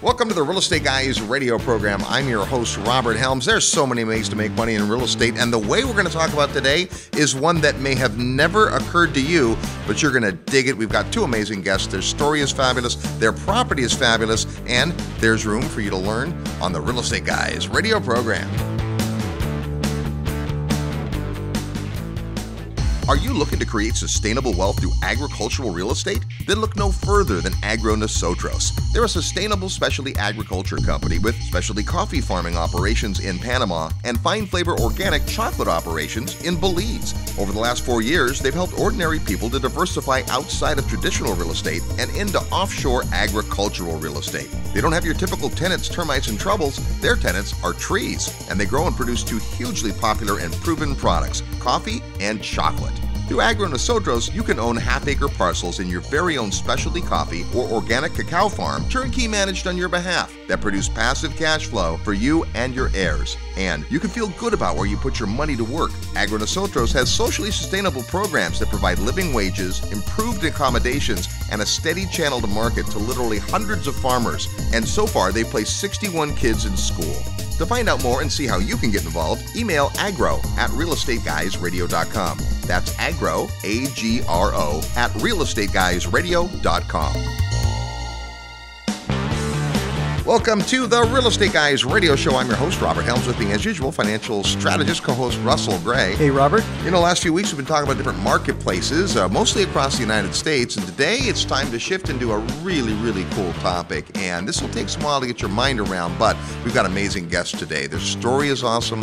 Welcome to the Real Estate Guys radio program. I'm your host, Robert Helms. There's so many ways to make money in real estate, and the way we're going to talk about today is one that may have never occurred to you, but you're going to dig it. We've got two amazing guests. Their story is fabulous, their property is fabulous, and there's room for you to learn on the Real Estate Guys radio program. Are you looking to create sustainable wealth through agricultural real estate? Then look no further than Agro Nosotros. They're a sustainable specialty agriculture company with specialty coffee farming operations in Panama and fine flavor organic chocolate operations in Belize. Over the last 4 years, they've helped ordinary people to diversify outside of traditional real estate and into offshore agricultural real estate. They don't have your typical tenants, termites, and troubles. Their tenants are trees, and they grow and produce two hugely popular and proven products, coffee and chocolate. Through Agro Nosotros, you can own half-acre parcels in your very own specialty coffee or organic cacao farm, turnkey managed on your behalf, that produce passive cash flow for you and your heirs. And you can feel good about where you put your money to work. Agro Nosotros has socially sustainable programs that provide living wages, improved accommodations, and a steady channel to market to literally hundreds of farmers. And so far, they've placed 61 kids in school. To find out more and see how you can get involved, email agro@realestateguysradio.com. That's agro, A-G-R-O, @realestateguysradio.com. Welcome to the Real Estate Guys radio show. I'm your host, Robert Helms, with me as usual, financial strategist, co-host Russell Gray. Hey, Robert. You know, last few weeks we've been talking about different marketplaces, mostly across the United States, and today it's time to shift into a really, really cool topic, and this will take some while to get your mind around, but we've got amazing guests today. Their story is awesome.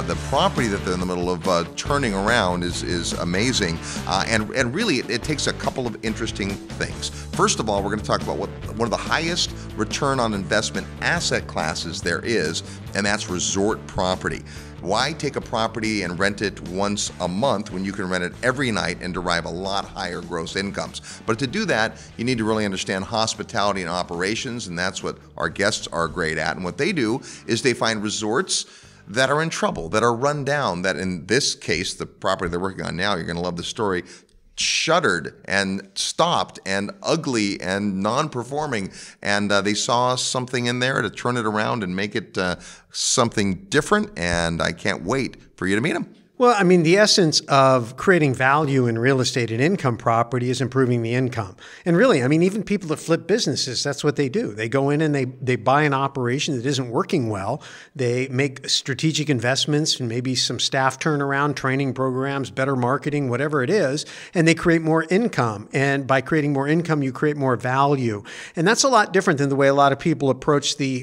The property that they're in the middle of turning around is amazing, and really it takes a couple of interesting things. First of all, we're going to talk about one of the highest return on investment asset classes there is, and that's resort property. Why take a property and rent it once a month when you can rent it every night and derive a lot higher gross incomes? But to do that, you need to really understand hospitality and operations, and that's what our guests are great at. And what they do is they find resorts that are in trouble, that are run down, that in this case, the property they're working on now, you're going to love the story, shuttered and stopped and ugly and non-performing, and they saw something in there to turn it around and make it something different, and I can't wait for you to meet them. Well, I mean, the essence of creating value in real estate and income property is improving the income. And really, I mean, even people that flip businesses, that's what they do. They go in and they buy an operation that isn't working well. They make strategic investments and maybe some staff turnaround, training programs, better marketing, whatever it is, and they create more income. And by creating more income, you create more value. And that's a lot different than the way a lot of people approach the,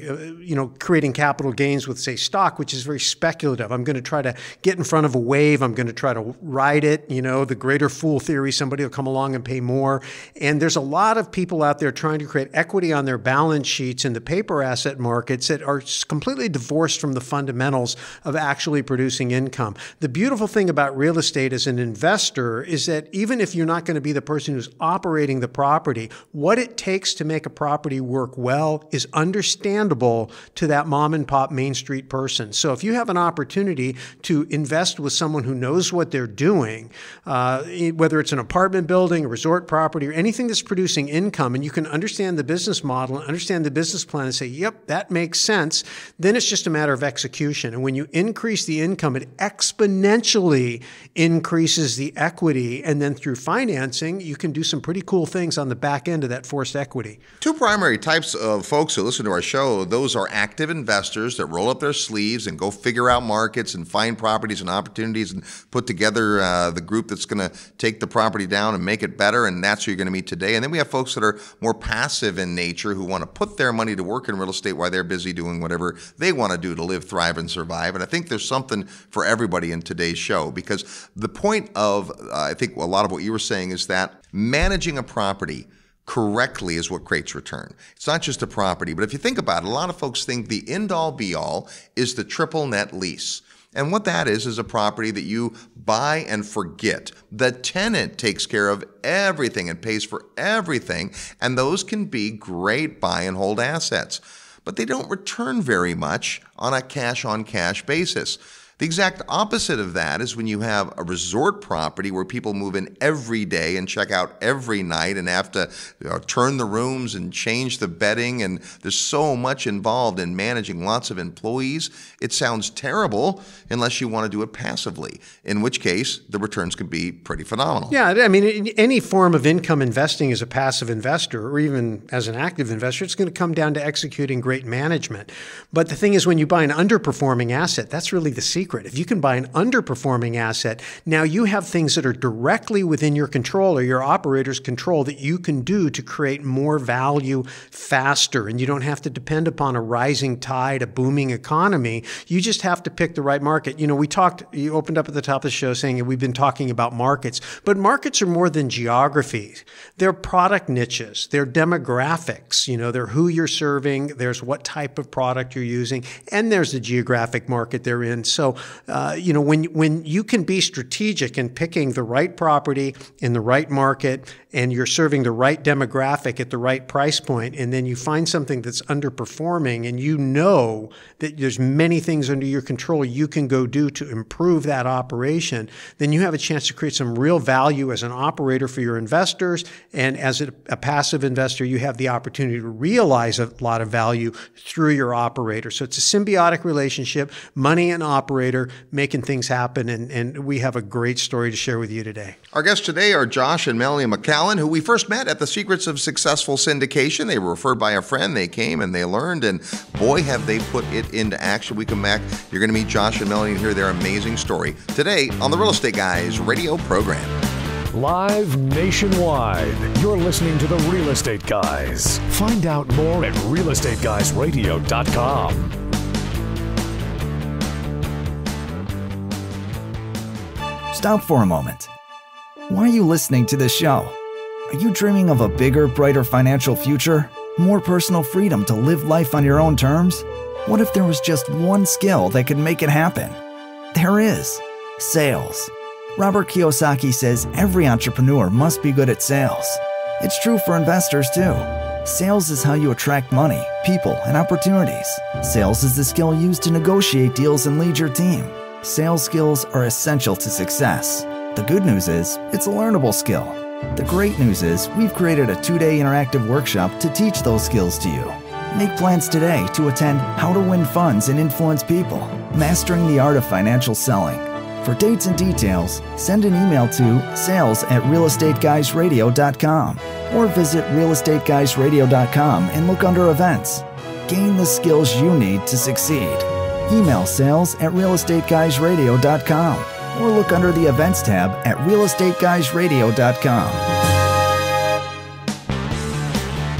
creating capital gains with, say, stock, which is very speculative. I'm going to try to get in front of a wave. I'm going to try to ride it. The greater fool theory, somebody will come along and pay more. And there's a lot of people out there trying to create equity on their balance sheets in the paper asset markets that are completely divorced from the fundamentals of actually producing income. The beautiful thing about real estate as an investor is that even if you're not going to be the person who's operating the property, what it takes to make a property work well is understandable to that mom and pop Main Street person. So if you have an opportunity to invest with someone who knows what they're doing, whether it's an apartment building, a resort property, or anything that's producing income, and you can understand the business model and understand the business plan and say, yep, that makes sense, then it's just a matter of execution. And when you increase the income, it exponentially increases the equity. And then through financing, you can do some pretty cool things on the back end of that forced equity. Two primary types of folks who listen to our show, those are active investors that roll up their sleeves and go figure out markets and find properties and opportunities and put together the group that's going to take the property down and make it better, and that's who you're going to meet today. And then we have folks that are more passive in nature who want to put their money to work in real estate while they're busy doing whatever they want to do to live, thrive, and survive. And I think there's something for everybody in today's show, because the point of, I think a lot of what you were saying is that managing a property correctly is what creates return. It's not just a property, but if you think about it, a lot of folks think the end-all be-all is the triple net lease. And what that is a property that you buy and forget. The tenant takes care of everything and pays for everything, and those can be great buy and hold assets. But they don't return very much on a cash-on-cash basis. The exact opposite of that is when you have a resort property where people move in every day and check out every night and have to turn the rooms and change the bedding, and there's so much involved in managing lots of employees. It sounds terrible unless you want to do it passively, in which case the returns could be pretty phenomenal. Yeah, I mean, any form of income investing as a passive investor or even as an active investor, it's going to come down to executing great management. But the thing is, when you buy an underperforming asset, that's really the secret. If you can buy an underperforming asset, now you have things that are directly within your control or your operator's control that you can do to create more value faster. And you don't have to depend upon a rising tide, a booming economy. You just have to pick the right market. You know, you opened up at the top of the show saying we've been talking about markets, but markets are more than geography. They're product niches, they're demographics, they're who you're serving, there's what type of product you're using, and there's the geographic market they're in. So, when you can be strategic in picking the right property in the right market and you're serving the right demographic at the right price point, and then you find something that's underperforming and you know that there's many things under your control you can go do to improve that operation, then you have a chance to create some real value as an operator for your investors. And as a passive investor, you have the opportunity to realize a lot of value through your operator. So it's a symbiotic relationship, money and operator making things happen. And we have a great story to share with you today. Our guests today are Josh and Melanie McCallan, who we first met at the Secrets of Successful Syndication. They were referred by a friend. They came and they learned, and boy, have they put it into action. We come back, you're going to meet Josh and Melanie and hear their amazing story today on the Real Estate Guys radio program. Live nationwide, you're listening to the Real Estate Guys. Find out more at realestateguysradio.com. Stop for a moment. Why are you listening to this show? Are you dreaming of a bigger, brighter financial future? More personal freedom to live life on your own terms? What if there was just one skill that could make it happen? There is. Sales. Robert Kiyosaki says every entrepreneur must be good at sales. It's true for investors too. Sales is how you attract money, people, and opportunities. Sales is the skill used to negotiate deals and lead your team. Sales skills are essential to success. The good news is, it's a learnable skill. The great news is, we've created a 2-day interactive workshop to teach those skills to you. Make plans today to attend How to Win Funds and Influence People, Mastering the Art of Financial Selling. For dates and details, send an email to sales@realestateguysradio.com or visit realestateguysradio.com and look under events. Gain the skills you need to succeed. Email sales@realestateguysradio.com or look under the events tab at realestateguysradio.com.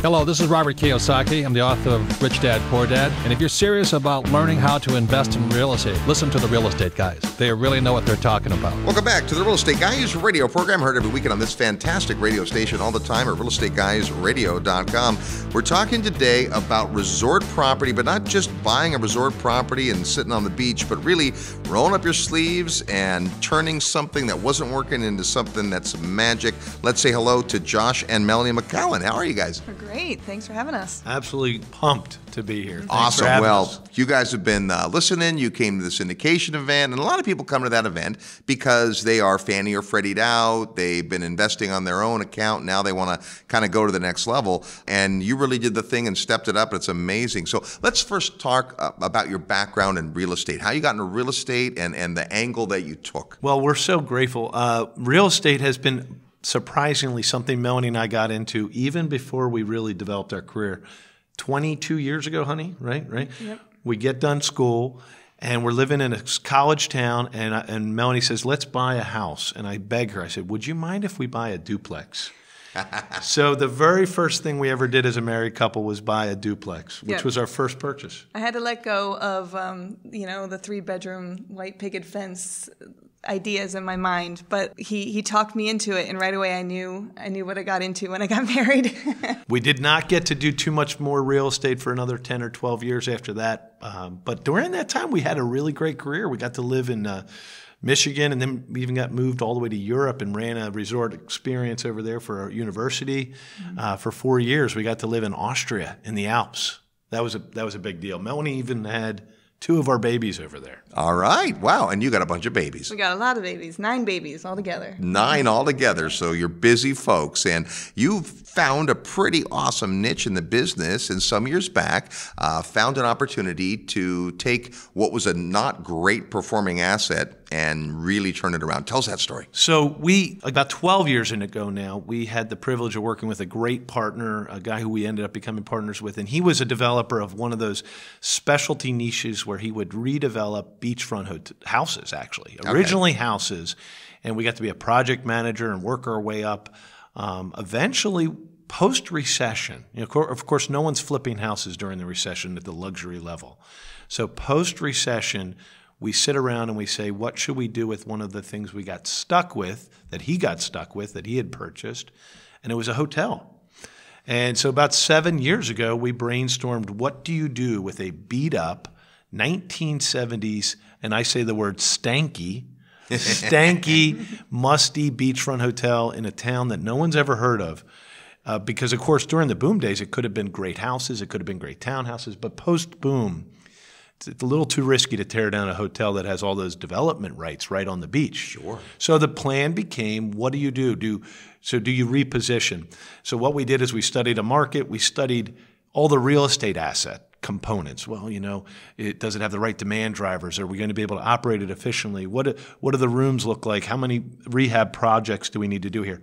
Hello, this is Robert Kiyosaki. I'm the author of Rich Dad, Poor Dad. And if you're serious about learning how to invest in real estate, listen to the Real Estate Guys. They really know what they're talking about. Welcome back to the Real Estate Guys radio program, heard every weekend on this fantastic radio station all the time at realestateguysradio.com. We're talking today about resort property, but not just buying a resort property and sitting on the beach, but really rolling up your sleeves and turning something that wasn't working into something that's magic. Let's say hello to Josh and Melanie McCallan. How are you guys? We're great. Thanks for having us. Absolutely pumped to be here. Awesome. Well, you guys have been listening. You came to the syndication event, and a lot of people come to that event because they are Fannie or Freddie'd out. They've been investing on their own account. Now they want to kind of go to the next level, and you really did the thing and stepped it up. It's amazing. So let's first talk about your background in real estate, how you got into real estate and the angle that you took. Well, we're so grateful. Real estate has been surprisingly something Melanie and I got into even before we really developed our career. 22 years ago, honey, right? Yep. We get done school, and we're living in a college town, and Melanie says, let's buy a house. And I beg her, I said, would you mind if we buy a duplex? So the very first thing we ever did as a married couple was buy a duplex, which was our first purchase. I had to let go of, the 3-bedroom white picket fence ideas in my mind, but he talked me into it, and right away I knew what I got into when I got married. We did not get to do too much more real estate for another 10 or 12 years after that, but during that time we had a really great career. We got to live in Michigan, and then we even got moved all the way to Europe and ran a resort experience over there for our university. For 4 years we got to live in Austria in the Alps. That was a big deal. Melanie even had 2 of our babies over there. All right. Wow. And you got a bunch of babies. We got a lot of babies, 9 babies altogether. 9 altogether. So you're busy folks. And you've found a pretty awesome niche in the business. And some years back, found an opportunity to take what was a not great performing asset and really turn it around. Tell us that story. So we, about 12 years ago now, we had the privilege of working with a great partner, a guy who we ended up becoming partners with. And he was a developer of one of those specialty niches where he would redevelop beachfront houses, actually. Originally houses. And we got to be a project manager and work our way up. Eventually, post-recession, of course, no one's flipping houses during the recession at the luxury level. So post-recession, we sit around and we say, what should we do with one of the things we got stuck with, that he got stuck with, that he had purchased? And it was a hotel. And so about 7 years ago, we brainstormed, what do you do with a beat-up 1970s, and I say the word stanky, musty beachfront hotel in a town that no one's ever heard of. Because, of course, during the boom days, it could have been great houses, it could have been great townhouses, but post-boom, it's a little too risky to tear down a hotel that has all those development rights right on the beach. Sure. So the plan became, what do you do? Do you reposition? So what we did is we studied a market. We studied all the real estate asset components. Well, does it have the right demand drivers? Are we going to be able to operate it efficiently? What do the rooms look like? How many rehab projects do we need to do here?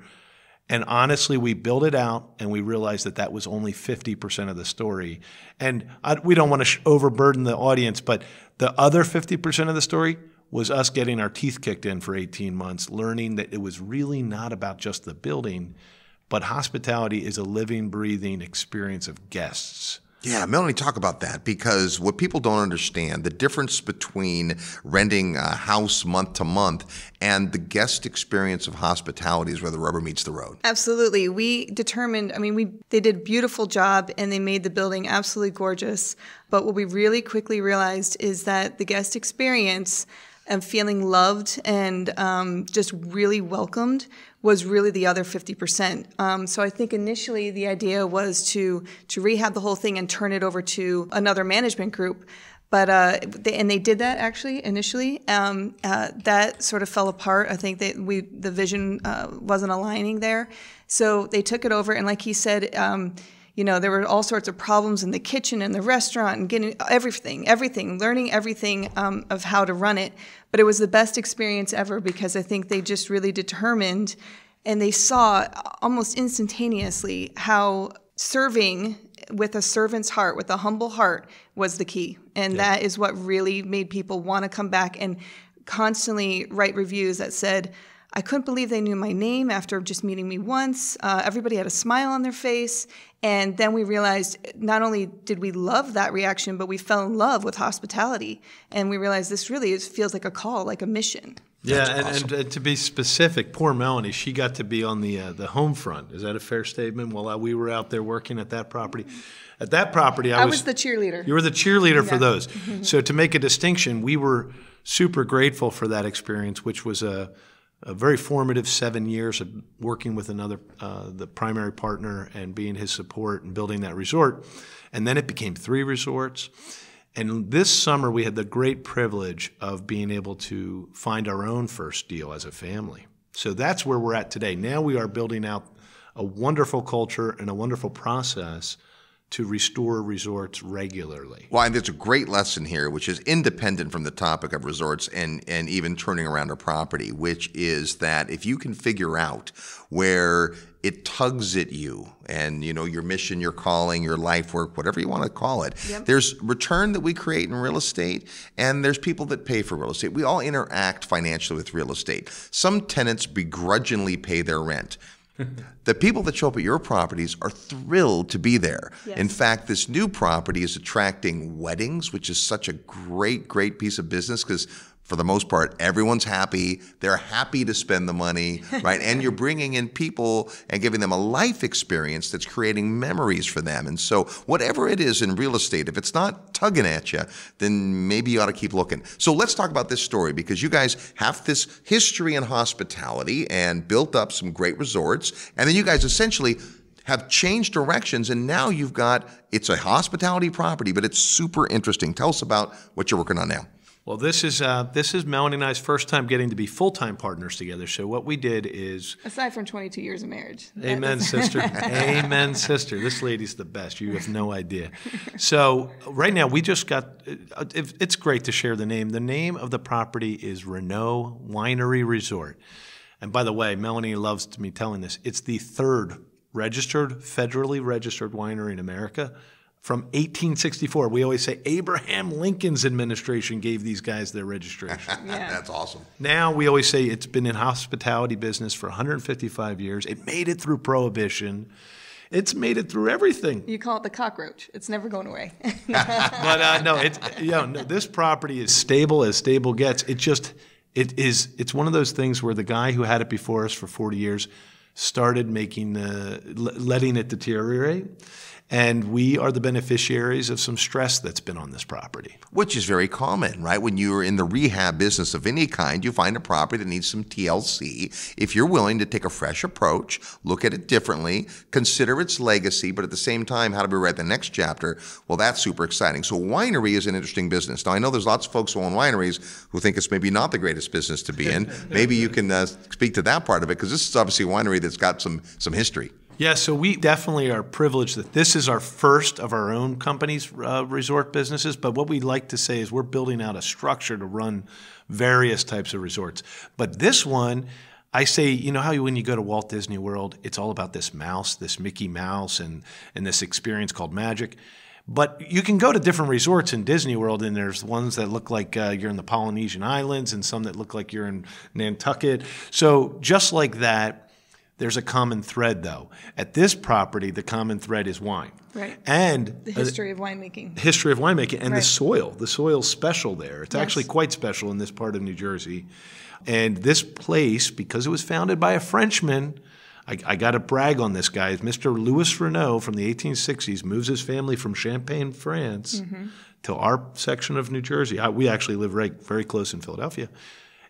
And honestly, we built it out, and we realized that was only 50% of the story. And we don't want to overburden the audience, but the other 50% of the story was us getting our teeth kicked in for 18 months, learning that it was really not about just the building, but hospitality is a living, breathing experience of guests. Yeah, Melanie, talk about that, because what people don't understand, the difference between renting a house month to month and the guest experience of hospitality is where the rubber meets the road. Absolutely. We determined, they did a beautiful job and they made the building absolutely gorgeous. But what we really quickly realized is that the guest experience and feeling loved and just really welcomed was really the other 50%. So I think initially the idea was to rehab the whole thing and turn it over to another management group. But they did that actually initially. That sort of fell apart. I think the vision wasn't aligning there. So they took it over, and like he said, there were all sorts of problems in the kitchen and the restaurant and getting learning everything of how to run it. But it was the best experience ever, because I think they just really determined, and they saw almost instantaneously how serving with a servant's heart, with a humble heart, was the key. And that is what really made people want to come back and constantly write reviews that said, I couldn't believe they knew my name after just meeting me once. Everybody had a smile on their face. And then we realized not only did we love that reaction, but we fell in love with hospitality. And we realized this really feels like a call, like a mission. Yeah, and to be specific, poor Melanie, she got to be on the home front. Is that a fair statement? While we were out there working at that property. At that property, I was the cheerleader. You were the cheerleader for those. Mm-hmm. So to make a distinction, we were super grateful for that experience, which was a very formative 7 years of working with the primary partner and being his support and building that resort. And then it became 3 resorts. And this summer, we had the great privilege of being able to find our own first deal as a family. So that's where we're at today. Now we are building out a wonderful culture and a wonderful process to restore resorts regularly. Well, and there's a great lesson here, which is independent from the topic of resorts and even turning around a property, which is that if you can figure out where it tugs at you and, your mission, your calling, your life work, whatever you want to call it, there's return that we create in real estate, and there's people that pay for real estate. We all interact financially with real estate. Some tenants begrudgingly pay their rent. The people that show up at your properties are thrilled to be there. Yes. In fact, this new property is attracting weddings, which is such a great, great piece of business because for the most part, everyone's happy. They're happy to spend the money, right? And you're bringing in people and giving them a life experience that's creating memories for them. And so whatever it is in real estate, if it's not tugging at you, then maybe you ought to keep looking. So let's talk about this story, because you guys have this history in hospitality and built up some great resorts. And then you guys essentially have changed directions, and now it's a hospitality property, but it's super interesting. Tell us about what you're working on now. Well, this is Melanie and I's first time getting to be full-time partners together. So what we did is... Aside from 22 years of marriage. Amen, sister. Amen, sister. This lady's the best. You have no idea. So right now we just got... It's great to share the name. The name of the property is Renault Winery Resort. And by the way, Melanie loves me telling this. It's the third federally registered winery in America. From 1864, we always say Abraham Lincoln's administration gave these guys their registration. Yeah. That's awesome. Now we always say it's been in hospitality business for 155 years. It made it through Prohibition. It's made it through everything. You call it the cockroach. It's never going away. But this property is stable as stable gets. It's one of those things where the guy who had it before us for 40 years started letting it deteriorate. And we are the beneficiaries of some stress that's been on this property. Which is very common, right? When you're in the rehab business of any kind, you find a property that needs some TLC. If you're willing to take a fresh approach, look at it differently, consider its legacy, but at the same time, how do we write the next chapter? Well, that's super exciting. So winery is an interesting business. Now, I know there's lots of folks who own wineries who think it's maybe not the greatest business to be in. Maybe you can speak to that part of it, because this is obviously a winery that's got some history. Yeah, so we definitely are privileged that this is our first of our own company's resort businesses. But what we like to say is we're building out a structure to run various types of resorts. But this one, I say, you know how when you go to Walt Disney World, it's all about this mouse, this Mickey Mouse, and this experience called magic. But you can go to different resorts in Disney World, and there's ones that look like you're in the Polynesian Islands and some that look like you're in Nantucket. So just like that, there's a common thread, though. At this property, the common thread is wine. Right. And the history of winemaking. History of winemaking. And right. the soil. The soil's special there. It's actually quite special in this part of New Jersey. And this place, because it was founded by a Frenchman, I got to brag on this guy. Mr. Louis Renault from the 1860s moves his family from Champagne, France, to our section of New Jersey. We actually live very close in Philadelphia.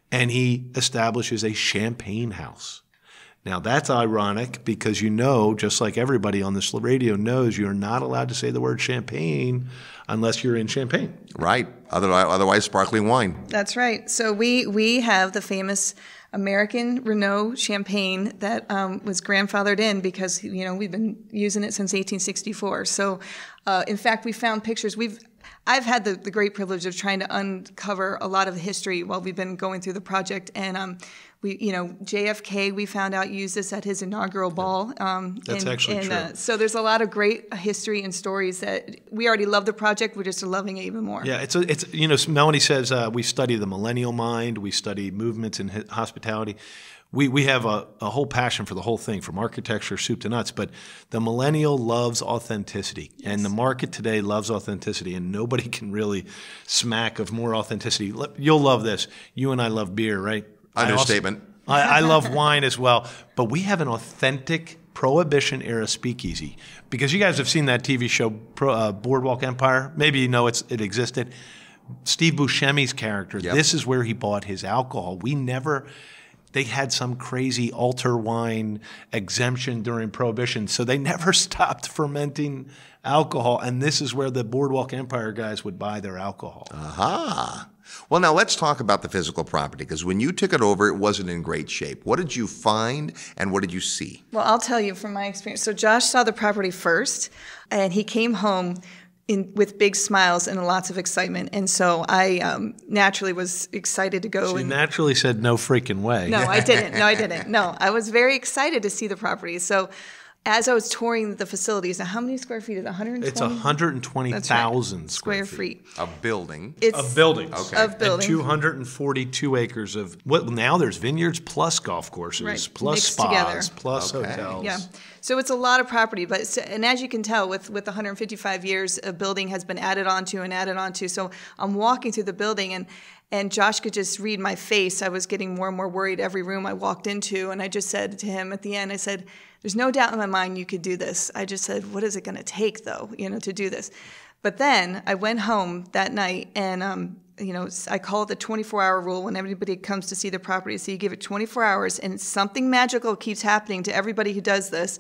And he establishes a champagne house. Now, that's ironic because just like everybody on this radio knows, you're not allowed to say the word champagne unless you're in Champagne. Right. Otherwise, sparkling wine. That's right. So we have the famous American Renault champagne that was grandfathered in because, we've been using it since 1864. So, in fact, we found pictures. I've had the great privilege of trying to uncover a lot of the history while we've been going through the project. And JFK, we found out, used this at his inaugural ball. That's actually true. So there's a lot of great history and stories that we already love the project. We're just loving it even more. Yeah, it's Melanie says we study the millennial mind. We study movements in hospitality. We have a whole passion for the whole thing, from architecture, soup to nuts. But the millennial loves authenticity, and the market today loves authenticity, and nobody can really smack of more authenticity. You'll love this. You and I love beer, right? Understatement. I love wine as well, but we have an authentic Prohibition-era speakeasy. Because you guys have seen that TV show, Boardwalk Empire. Maybe you know it existed. Steve Buscemi's character, This is where he bought his alcohol. They had some crazy altar wine exemption during Prohibition, so they never stopped fermenting alcohol, and this is where the Boardwalk Empire guys would buy their alcohol. Aha. Well, now let's talk about the physical property, because when you took it over, it wasn't in great shape. What did you find, and what did you see? Well, I'll tell you from my experience. So Josh saw the property first, and he came home with big smiles and lots of excitement. And so I naturally was excited to go. She naturally said, no freaking way. No, I didn't. No, I was very excited to see the property. So as I was touring the facilities, now how many square feet is it? 120? It's 120,000 square feet. Of building. Of buildings. Okay. Of buildings. And 242 acres of, now there's vineyards plus golf courses, plus mixed spas, together. plus hotels. Yeah. So it's a lot of property, and as you can tell, with 155 years, a building has been added onto. So I'm walking through the building, and Josh could just read my face. I was getting more and more worried every room I walked into, and I just said to him at the end, I said, there's no doubt in my mind you could do this. I just said, what is it going to take, though, to do this? But then I went home that night, and I call it the 24-hour rule when everybody comes to see the property. So you give it 24 hours, and something magical keeps happening to everybody who does this.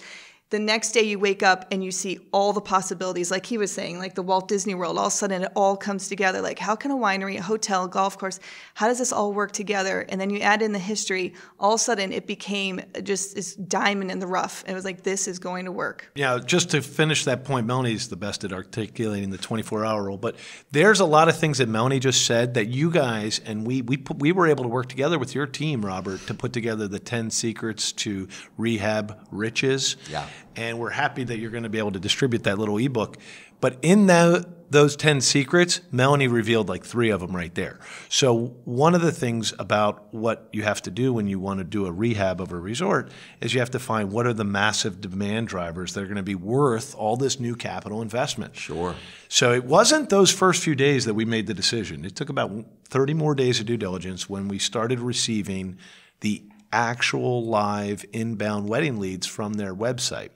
the next day you wake up and you see all the possibilities, like he was saying, like the Walt Disney World, all of a sudden it all comes together. Like, how can a winery, a hotel, golf course, how does this all work together? And then you add in the history, all of a sudden it became just this diamond in the rough. It was like, this is going to work. Yeah, just to finish that point, Melanie's the best at articulating the 24-hour rule. But there's a lot of things that Melanie just said that you guys, and we were able to work together with your team, Robert, to put together the 10 secrets to rehab riches. Yeah. And we're happy that you're going to be able to distribute that little ebook. But in those 10 secrets, Melanie revealed like 3 of them right there. So one of the things about what you have to do when you want to do a rehab of a resort is you have to find what are the massive demand drivers that are going to be worth all this new capital investment. Sure. So it wasn't those first few days that we made the decision. It took about 30 more days of due diligence when we started receiving the actual live inbound wedding leads from their website.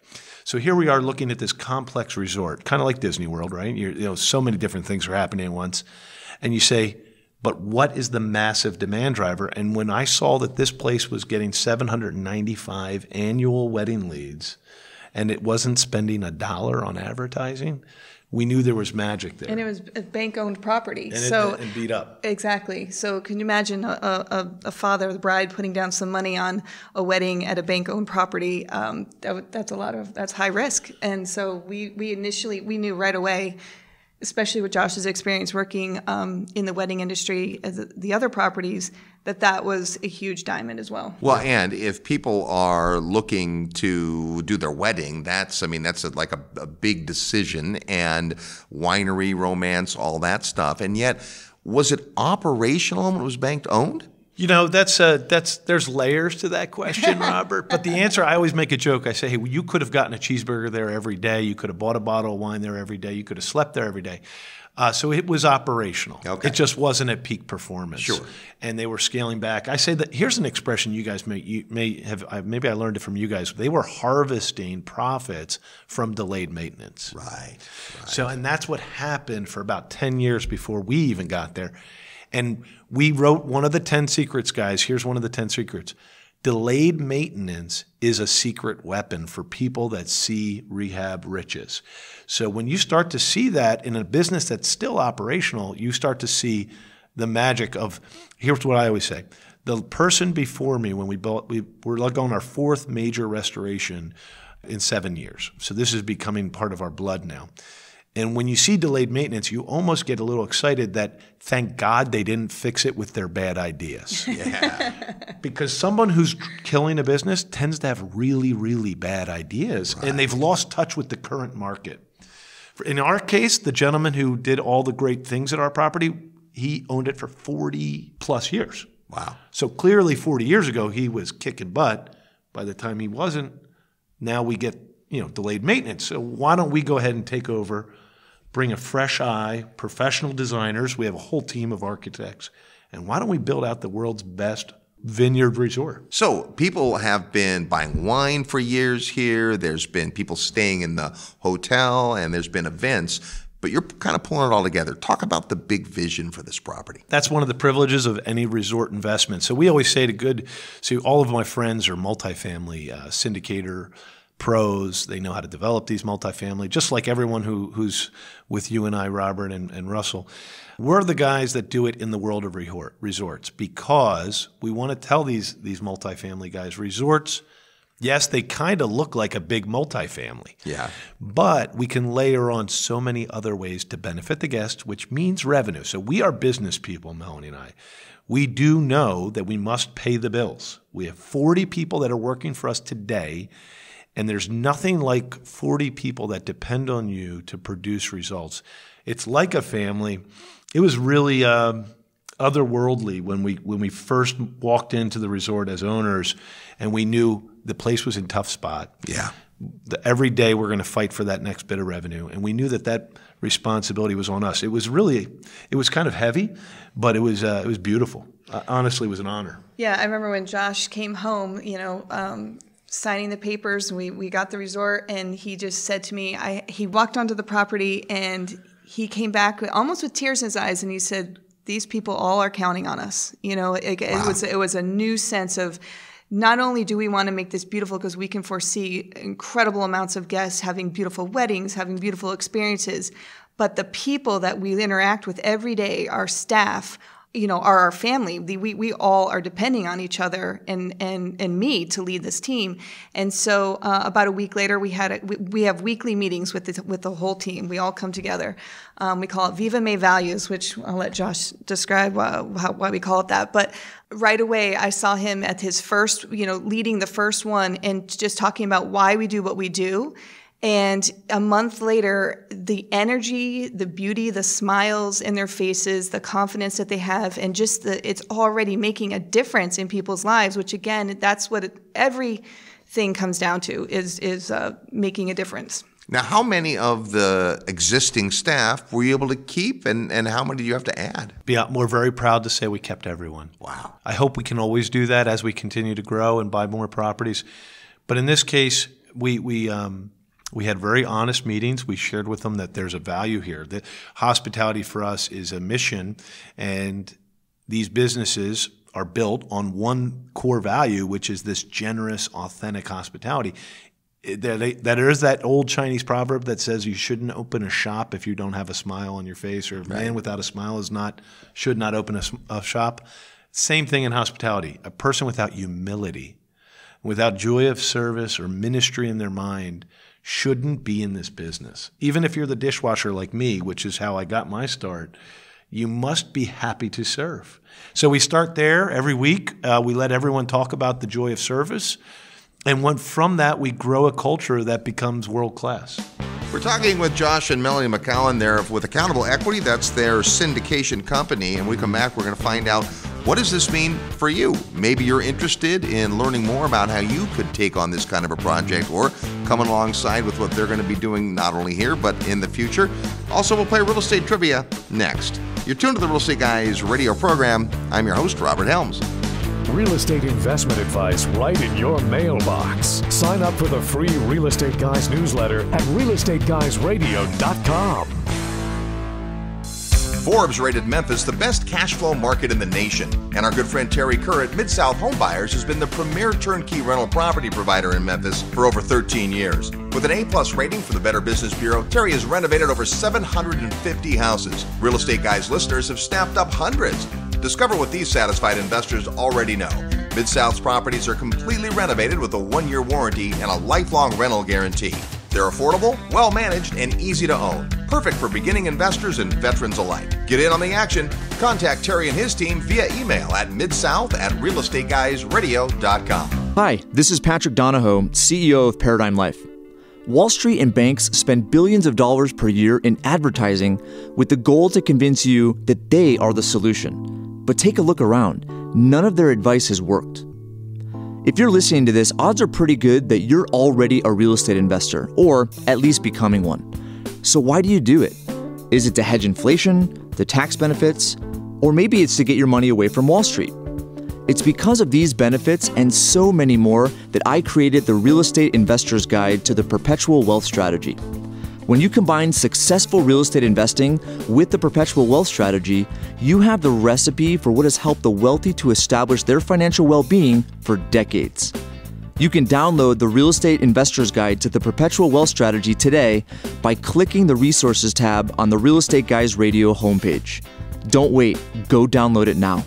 So here we are looking at this complex resort, kind of like Disney World, right? So many different things are happening at once. And you say, but what is the massive demand driver? And when I saw that this place was getting 795 annual wedding leads and it wasn't spending $1 on advertising, we knew there was magic there. And it was a bank-owned property. And beat up. Exactly. So can you imagine a father, the bride, putting down some money on a wedding at a bank-owned property? That's high risk. And so we knew right away, especially with Josh's experience working in the wedding industry as the other properties, that was a huge diamond as well. Well, and if people are looking to do their wedding, that's like a big decision, and winery, romance, all that stuff. And yet, was it operational when it was bank owned? There's layers to that question, Robert. But the answer, I always make a joke. I say, hey, you could have gotten a cheeseburger there every day. You could have bought a bottle of wine there every day. You could have slept there every day. So it was operational. Okay. It just wasn't at peak performance. Sure. And they were scaling back. I say that here's an expression you guys may have. Maybe I learned it from you guys. They were harvesting profits from delayed maintenance. Right. So, and that's what happened for about 10 years before we even got there. And we wrote one of the 10 secrets, guys. Here's one of the 10 secrets. Delayed maintenance is a secret weapon for people that see rehab riches. So when you start to see that in a business that's still operational, you start to see the magic of, here's what I always say. The person before me, when we were like on our 4th major restoration in 7 years. So this is becoming part of our blood now. And when you see delayed maintenance, you almost get a little excited that thank God they didn't fix it with their bad ideas. Yeah. Because someone who's killing a business tends to have really, really bad ideas, right. And they've lost touch with the current market. In our case, the gentleman who did all the great things at our property, he owned it for 40 plus years. Wow. So clearly 40 years ago, he was kicking butt. By the time he wasn't, now we get delayed maintenance. So why don't we go ahead and take over, bring a fresh eye, professional designers. We have a whole team of architects. And why don't we build out the world's best vineyard resort? So people have been buying wine for years here. There's been people staying in the hotel, and there's been events. But you're kind of pulling it all together. Talk about the big vision for this property. That's one of the privileges of any resort investment. So we always say all of my friends are multifamily syndicator pros. They know how to develop these multifamily, just like everyone who's with you and I, Robert and Russell. We're the guys that do it in the world of resorts, because we want to tell these multifamily guys, resorts, yes, they kind of look like a big multifamily. Yeah. But we can layer on so many other ways to benefit the guest, which means revenue. So we are business people, Melanie and I. We do know that we must pay the bills. We have 40 people that are working for us today, and there's nothing like 40 people that depend on you to produce results. It's like a family. It was really otherworldly when we first walked into the resort as owners, and we knew the place was in tough spot. Yeah. Every day we're going to fight for that next bit of revenue, and we knew that responsibility was on us. It was kind of heavy, but it was beautiful. Honestly, it was an honor. Yeah, I remember when Josh came home, signing the papers, and we got the resort, and he just said to me, he walked onto the property and he came back almost with tears in his eyes, and he said, "These people all are counting on us." Wow. It was a new sense of not only do we want to make this beautiful because we can foresee incredible amounts of guests having beautiful weddings, having beautiful experiences, but the people that we interact with every day, our staff, are our family. We all are depending on each other and me to lead this team. And so about a week later, we have weekly meetings with the whole team. We all come together. We call it Viva May Values, which I'll let Josh describe why we call it that. But right away, I saw him at his first, leading the first one and just talking about why we do what we do. And a month later, the energy, the beauty, the smiles in their faces, the confidence that they have, and just it's already making a difference in people's lives, which again, that's what everything comes down to is making a difference. Now, how many of the existing staff were you able to keep, and how many do you have to add? Yeah, we're very proud to say we kept everyone. Wow. I hope we can always do that as we continue to grow and buy more properties. But in this case, we had very honest meetings. We shared with them that there's a value here. That hospitality for us is a mission, and these businesses are built on one core value, which is this generous, authentic hospitality. There is that old Chinese proverb that says you shouldn't open a shop if you don't have a smile on your face, or a man without a smile should not open a shop. Same thing in hospitality. A person without humility, without joy of service or ministry in their mind, shouldn't be in this business. Even if you're the dishwasher like me, which is how I got my start, you must be happy to serve. So we start there every week. We let everyone talk about the joy of service. And from that, we grow a culture that becomes world-class. We're talking with Josh and Melanie McCallum there with Accountable Equity. That's their syndication company. And when we come back, we're going to find out, what does this mean for you? Maybe you're interested in learning more about how you could take on this kind of a project or come alongside with what they're going to be doing not only here, but in the future. Also, we'll play real estate trivia next. You're tuned to the Real Estate Guys radio program. I'm your host, Robert Helms. Real estate investment advice right in your mailbox. Sign up for the free Real Estate Guys newsletter at realestateguysradio.com. Forbes rated Memphis the best cash flow market in the nation. And our good friend Terry Kerr at Mid-South Home Buyers has been the premier turnkey rental property provider in Memphis for over 13 years. With an A+ rating from the Better Business Bureau, Terry has renovated over 750 houses. Real Estate Guys listeners have snapped up hundreds. Discover what these satisfied investors already know. Mid-South's properties are completely renovated with a 1-year warranty and a lifelong rental guarantee. They're affordable, well-managed, and easy to own. Perfect for beginning investors and veterans alike. Get in on the action. Contact Terry and his team via email at midsouth@realestateguysradio.com. Hi, this is Patrick Donahoe, CEO of Paradigm Life. Wall Street and banks spend billions of dollars per year in advertising with the goal to convince you that they are the solution. But take a look around. None of their advice has worked. If you're listening to this, odds are pretty good that you're already a real estate investor, or at least becoming one. So why do you do it? Is it to hedge inflation, the tax benefits, or maybe it's to get your money away from Wall Street? It's because of these benefits and so many more that I created the Real Estate Investor's Guide to the Perpetual Wealth Strategy. When you combine successful real estate investing with the Perpetual Wealth Strategy, you have the recipe for what has helped the wealthy to establish their financial well-being for decades. You can download the Real Estate Investor's Guide to the Perpetual Wealth Strategy today by clicking the Resources tab on the Real Estate Guys Radio homepage. Don't wait, go download it now.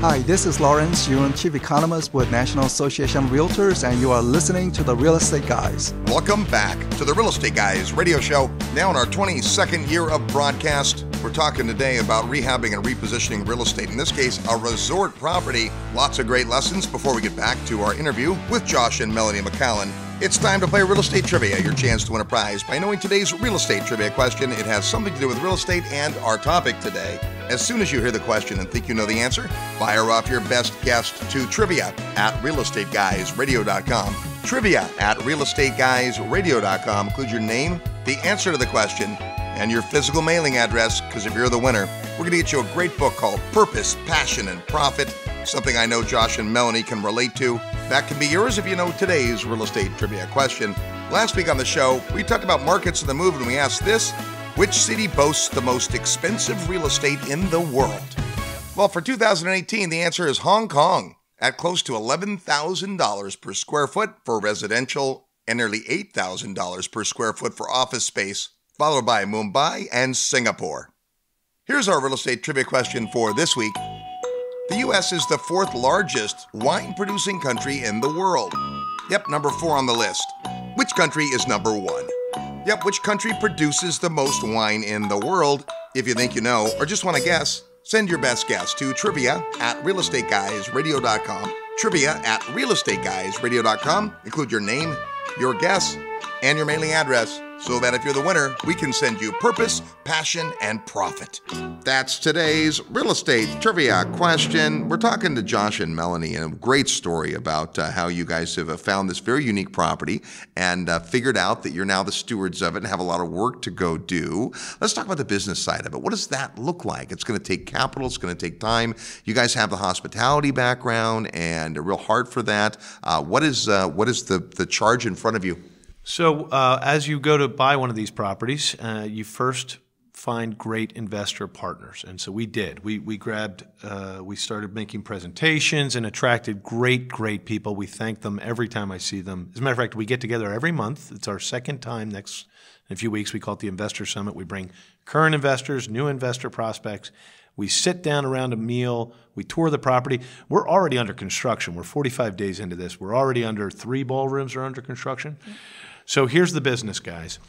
Hi, this is Lawrence Yun, Chief Economist with National Association of Realtors, and you are listening to the Real Estate Guys. Welcome back to the Real Estate Guys radio show. Now in our 22nd year of broadcast, we're talking today about rehabbing and repositioning real estate. In this case, a resort property. Lots of great lessons before we get back to our interview with Josh and Melanie McCallum. It's time to play Real Estate Trivia, your chance to win a prize by knowing today's real estate trivia question. It has something to do with real estate and our topic today. As soon as you hear the question and think you know the answer, fire off your best guess to trivia@realestateguysradio.com. Trivia@realestateguysradio.com. Include your name, the answer to the question, and your physical mailing address, because if you're the winner, we're going to get you a great book called Purpose, Passion, and Profit, something I know Josh and Melanie can relate to. That can be yours if you know today's real estate trivia question. Last week on the show, we talked about markets in the move, and we asked this: which city boasts the most expensive real estate in the world? Well, for 2018, the answer is Hong Kong at close to $11,000 per square foot for residential and nearly $8,000 per square foot for office space, followed by Mumbai and Singapore. Here's our real estate trivia question for this week. The U.S. is the 4th largest wine-producing country in the world. Yep, number 4 on the list. Which country is number 1? Yep, which country produces the most wine in the world? If you think you know, or just want to guess, send your best guess to trivia@realestateguysradio.com. Trivia@realestateguysradio.com. Include your name, your guess, and your mailing address, so that if you're the winner, we can send you purpose, passion, and profit. That's today's real estate trivia question. We're talking to Josh and Melanie, and a great story about how you guys have found this very unique property and figured out that you're now the stewards of it and have a lot of work to go do. Let's talk about the business side of it. What does that look like? It's going to take capital. It's going to take time. You guys have the hospitality background and a real heart for that. What is the charge in front of you? So as you go to buy one of these properties, you first find great investor partners. And so we did. We started making presentations and attracted great people. We thank them every time I see them. As a matter of fact, we get together every month. It's our second time in a few weeks. We call it the Investor Summit. We bring current investors, new investor prospects. We sit down around a meal. We tour the property. We're already under construction. We're 45 days into this. We're already under 3 ballrooms are under construction. So here's the business, guys.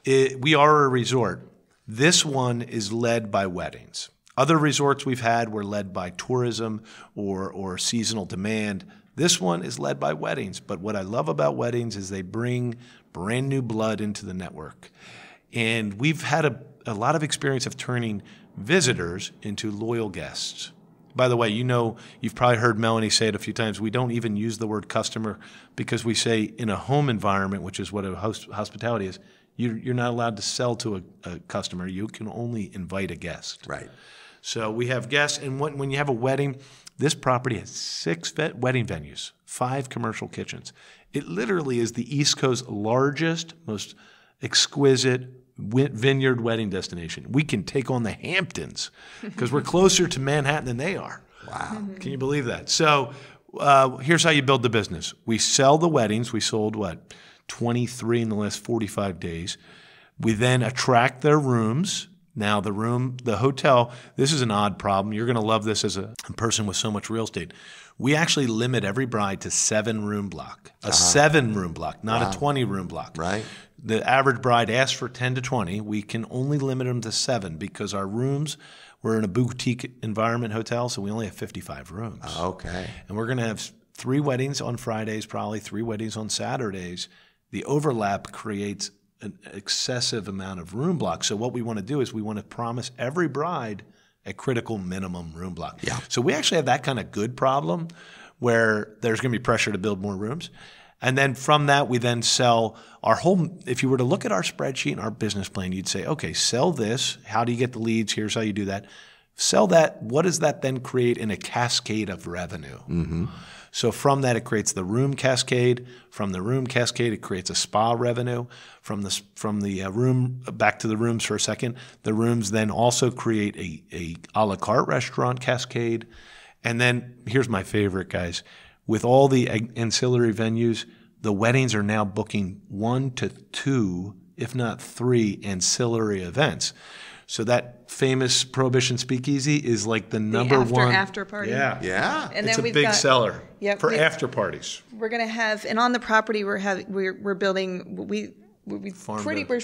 We are a resort. This one is led by weddings. Other resorts we've had were led by tourism or seasonal demand. This one is led by weddings. But what I love about weddings is they bring brand new blood into the network. And we've had a lot of experience of turning visitors into loyal guests. By the way, you've probably heard Melanie say it a few times. We don't even use the word customer because we say in a home environment, which is what a hospitality is, you're not allowed to sell to a customer. You can only invite a guest. Right. So we have guests, and when you have a wedding, this property has 6 wedding venues, 5 commercial kitchens. It literally is the East Coast's largest, most exquisite vineyard wedding destination. We can take on the Hamptons because we're closer to Manhattan than they are. Wow. Can you believe that? So here's how you build the business. We sell the weddings. We sold, 23 in the last 45 days. We then attract their rooms. Now the hotel, this is an odd problem. You're going to love this as a person with so much real estate. We actually limit every bride to 7-room block, a 7-room block, not a 20-room block. Right. The average bride asks for 10 to 20. We can only limit them to 7 because our rooms, we're in a boutique environment hotel, so we only have 55 rooms. Okay. And we're going to have 3 weddings on Fridays, probably 3 weddings on Saturdays. The overlap creates an excessive amount of room blocks. So what we want to do is we want to promise every bride a critical minimum room block. Yeah. So we actually have that kind of good problem where there's going to be pressure to build more rooms. And then from that, we then sell our whole, if you were to look at our spreadsheet and our business plan, you'd say, okay, sell this. How do you get the leads? Here's how you do that. Sell that. What does that then create in a cascade of revenue? Mm-hmm. So from that, it creates the room cascade. From the room cascade, it creates a spa revenue. From the room, back to the rooms for a second, the rooms then also create a la carte restaurant cascade. And then here's my favorite, guys. With all the ancillary venues, the weddings are now booking 1 to 2, if not 3, ancillary events. So that famous Prohibition Speakeasy is like the number one after party. Yeah. And it's then a big seller for after parties. We're going to have, and on the property we're building. We're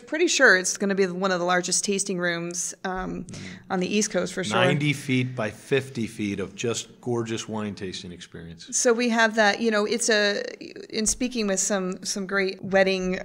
pretty sure it's going to be one of the largest tasting rooms on the East Coast for sure. 90 feet by 50 feet of just gorgeous wine tasting experience. So we have that. It's in speaking with some great wedding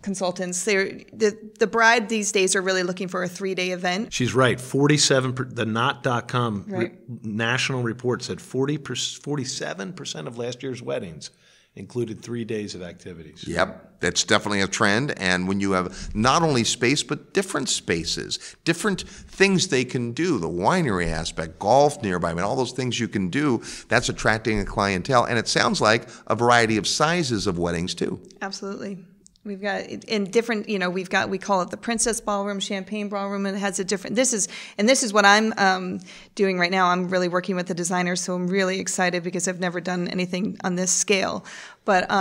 consultants. The bride these days are really looking for a 3-day event. She's right. 47. The Knot.com right. national report said 47% of last year's weddings included 3 days of activities. Yep, that's definitely a trend. And when you have not only space, but different spaces, different things they can do, the winery aspect, golf nearby, all those things you can do, that's attracting a clientele. And it sounds like a variety of sizes of weddings too. Absolutely. We've got in different, we call it the Princess Ballroom, Champagne Ballroom, and it has a different, this is what I'm doing right now. I'm really working with the designers, so I'm really excited because I've never done anything on this scale. But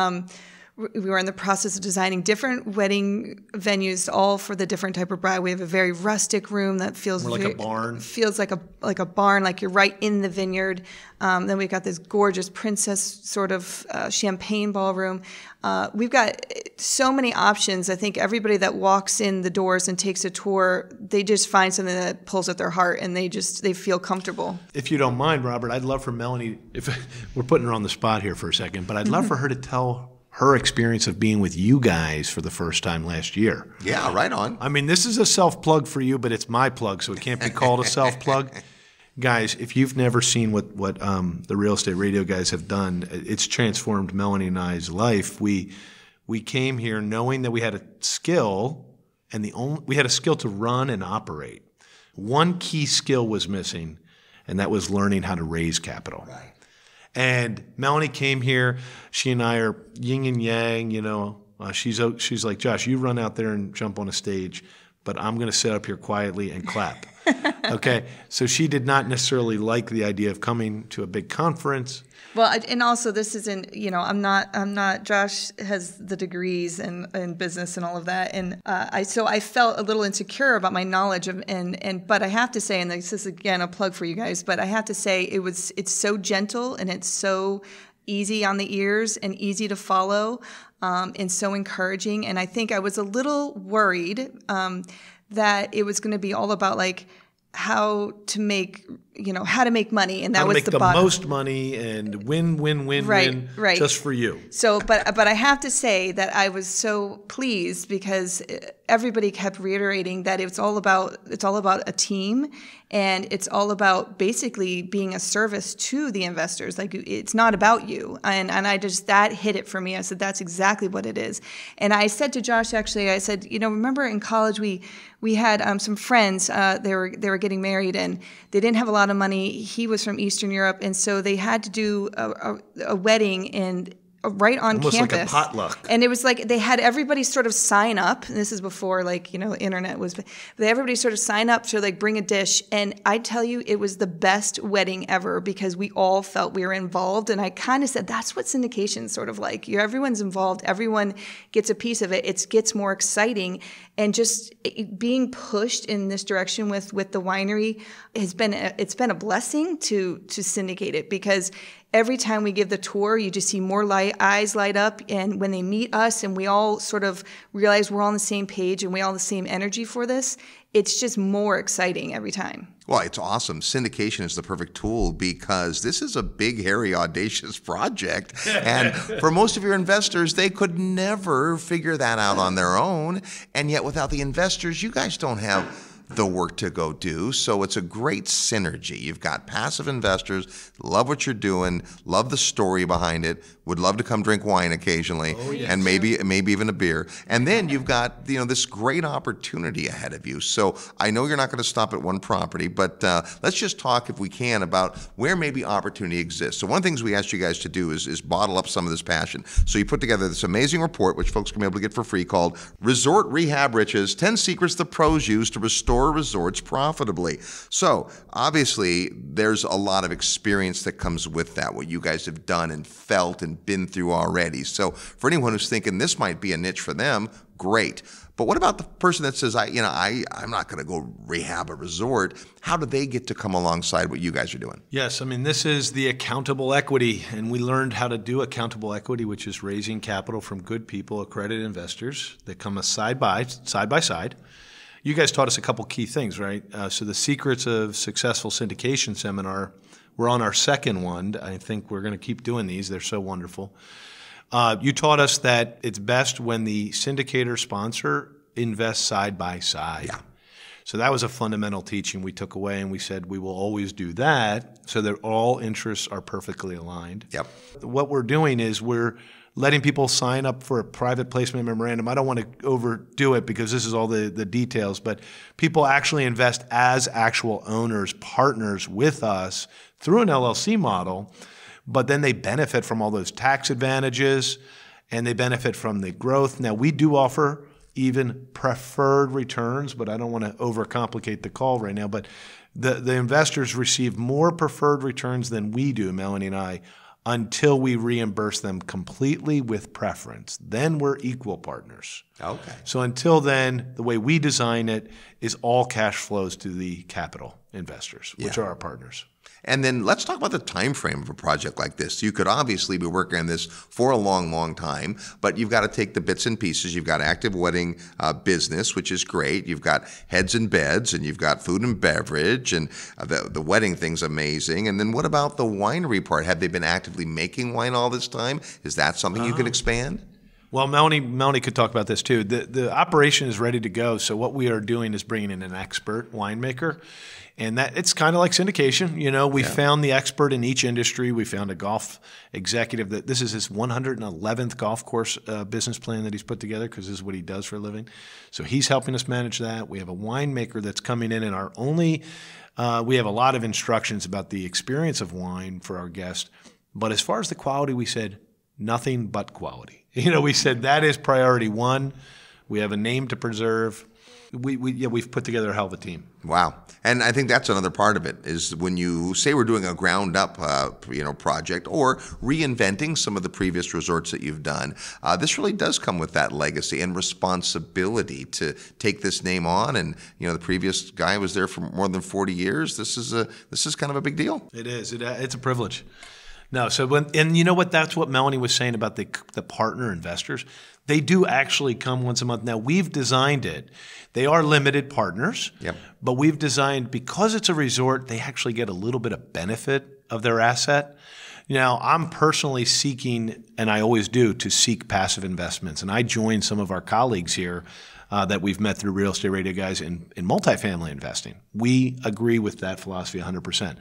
we were in the process of designing different wedding venues, all for the different type of bride. We have a very rustic room that feels more like a barn. Feels like a barn, like you're right in the vineyard. Then we've got this gorgeous princess sort of champagne ballroom. We've got so many options. I think everybody that walks in the doors and takes a tour, they just find something that pulls at their heart, and they feel comfortable. If you don't mind, Robert, I'd love for Melanie, if we're putting her on the spot here for a second, but I'd love for her to tell her experience of being with you guys for the first time last year. Yeah, right on. I mean, this is a self-plug for you, but it's my plug, so it can't be called a self-plug. Guys, if you've never seen what the Real Estate Radio guys have done, it's transformed Melanie and I's life. We came here knowing that we had a skill, and we had a skill to run and operate. One key skill was missing, and that was learning how to raise capital. Right. And Melanie came here. She and I are yin and yang. She's like, Josh, you run out there and jump on a stage, but I'm going to sit up here quietly and clap. Okay, so she did not necessarily like the idea of coming to a big conference. Well, and also this isn't, I'm not, Josh has the degrees and business and all of that. And so I felt a little insecure about my knowledge of, but I have to say, and this is again a plug for you guys, but I have to say it's so gentle and it's so easy on the ears and easy to follow, and so encouraging. And I think I was a little worried, that it was going to be all about like how to make money, and that was the bottom. Most money and win, right, just for you. So, but I have to say that I was so pleased because everybody kept reiterating that it's all about a team, and it's all about basically being a service to the investors. Like, it's not about you, and I just, that hit it for me. I said that's exactly what it is. And I said to Josh, actually, I said, remember in college we had some friends. They were getting married, and they didn't have a lot of money. He was from Eastern Europe, and so they had to do a wedding right on almost campus. Almost like a potluck. And it was like they had everybody sort of sign up. And this is before internet was. Everybody sort of sign up to bring a dish. And I tell you, it was the best wedding ever because we all felt we were involved. And I kind of said, that's what syndication is sort of like. Everyone's involved. Everyone gets a piece of it. It gets more exciting. And just being pushed in this direction with the winery it's been a blessing to syndicate it, because every time we give the tour, you just see more eyes light up, and when they meet us and we all sort of realize we're all on the same page and we all have the same energy for this, it's just more exciting every time. Well, it's awesome. Syndication is the perfect tool because this is a big, hairy, audacious project. And for most of your investors, they could never figure that out on their own. And yet without the investors, you guys don't have the work to go do. So it's a great synergy. You've got passive investors, love what you're doing, love the story behind it, would love to come drink wine occasionally, and maybe even a beer. And then you've got this great opportunity ahead of you. So I know you're not going to stop at one property, but let's just talk, if we can, about where maybe opportunity exists. So one of the things we asked you guys to do is bottle up some of this passion. So you put together this amazing report, which folks can be able to get for free, called Resort Rehab Riches, 10 Secrets the Pros Use to Restore Resorts Profitably. So obviously there's a lot of experience that comes with that, what you guys have done and felt and been through already. So for anyone who's thinking this might be a niche for them, great. But what about the person that says, I'm not going to go rehab a resort? How do they get to come alongside what you guys are doing? Yes, this is the accountable equity, and we learned how to do accountable equity, which is raising capital from good people, accredited investors that come side by side. You guys taught us a couple key things, right? So the Secrets of Successful Syndication seminar, we're on our second one. I think we're going to keep doing these. They're so wonderful. You taught us that it's best when the syndicator sponsor invests side by side. Yeah. So that was a fundamental teaching we took away, and we said we will always do that so that all interests are perfectly aligned. Yep. What we're doing is we're letting people sign up for a private placement memorandum. I don't want to overdo it because this is all the details, but people actually invest as actual owners, partners with us through an LLC model, but then they benefit from all those tax advantages and they benefit from the growth. Now, we do offer even preferred returns, but I don't want to overcomplicate the call right now. But the investors receive more preferred returns than we do, Melanie and I, until we reimburse them completely with preference. Then we're equal partners. Okay. So until then, the way we design it is all cash flows to the capital investors, which are our partners. And then let's talk about the time frame of a project like this. You could obviously be working on this for a long, long time, but you've got to take the bits and pieces. You've got active wedding business, which is great. You've got heads and beds, and you've got food and beverage, and the wedding thing's amazing. And then what about the winery part? Have they been actively making wine all this time? Is that something you can expand? Well, Melanie could talk about this too. The operation is ready to go. So what we are doing is bringing in an expert winemaker. And that it's kind of like syndication. You know, we found the expert in each industry. We found a golf executive that this is his 111th golf course business plan that he's put together, because this is what he does for a living. So he's helping us manage that. We have a winemaker that's coming in, and we have a lot of instructions about the experience of wine for our guests. But as far as the quality, we said nothing but quality. You know, we said that is priority one. We have a name to preserve. We've put together a hell of a team. Wow. And I think that's another part of it, is when you say we're doing a ground up project or reinventing some of the previous resorts that you've done, this really does come with that legacy and responsibility to take this name on. And the previous guy was there for more than 40 years. This is kind of a big deal. It is. It's a privilege. No, and you know what? That's what Melanie was saying about the partner investors. They do actually come once a month. Now, we've designed it. They are limited partners, but we've designed, because it's a resort, they actually get a little bit of benefit of their asset. Now, I'm personally seeking, and I always do, to seek passive investments. And I joined some of our colleagues here that we've met through Real Estate Radio guys in multifamily investing. We agree with that philosophy 100%.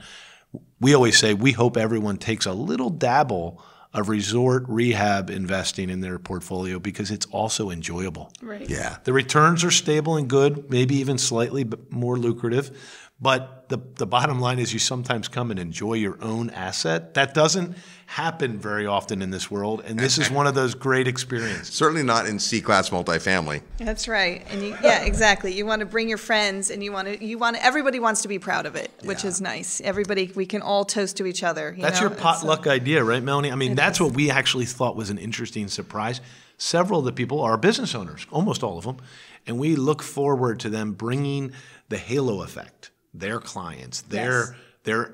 We always say we hope everyone takes a little dabble of resort rehab investing in their portfolio, because it's also enjoyable. Right. Yeah. The returns are stable and good, maybe even slightly more lucrative. But the bottom line is you sometimes come and enjoy your own asset. That doesn't happen very often in this world, and this is one of those great experiences. Certainly not in C-class multifamily. That's right. And exactly. You want to bring your friends, and everybody wants to be proud of it, which is nice. Everybody, we can all toast to each other. That's your potluck idea, right, Melanie? I mean, that's what we actually thought was an interesting surprise. Several of the people are business owners, almost all of them, and we look forward to them bringing the halo effect. Their clients, their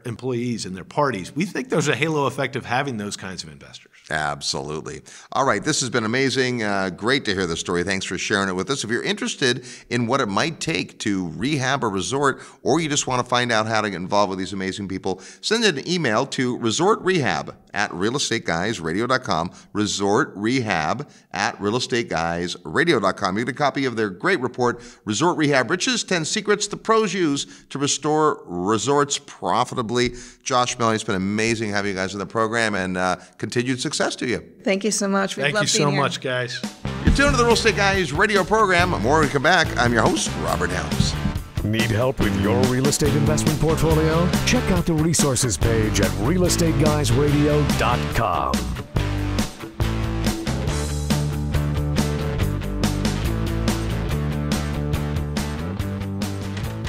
employees, and their parties. We think there's a halo effect of having those kinds of investors. Absolutely. All right, this has been amazing. Great to hear the story. Thanks for sharing it with us. If you're interested in what it might take to rehab a resort, or you just want to find out how to get involved with these amazing people, send an email to resortrehab@realestateguysradio.com, resortrehab@realestateguysradio.com. You get a copy of their great report, Resort Rehab Riches, 10 Secrets the Pros Use to Restore Resorts Profitably. Josh, Melanie, it's been amazing having you guys on the program, and continued success to you. Thank you so much. Thank you so much, guys. You're tuned to the Real Estate Guys radio program. More when we come back. I'm your host, Robert Helms. Need help with your real estate investment portfolio? Check out the resources page at realestateguysradio.com.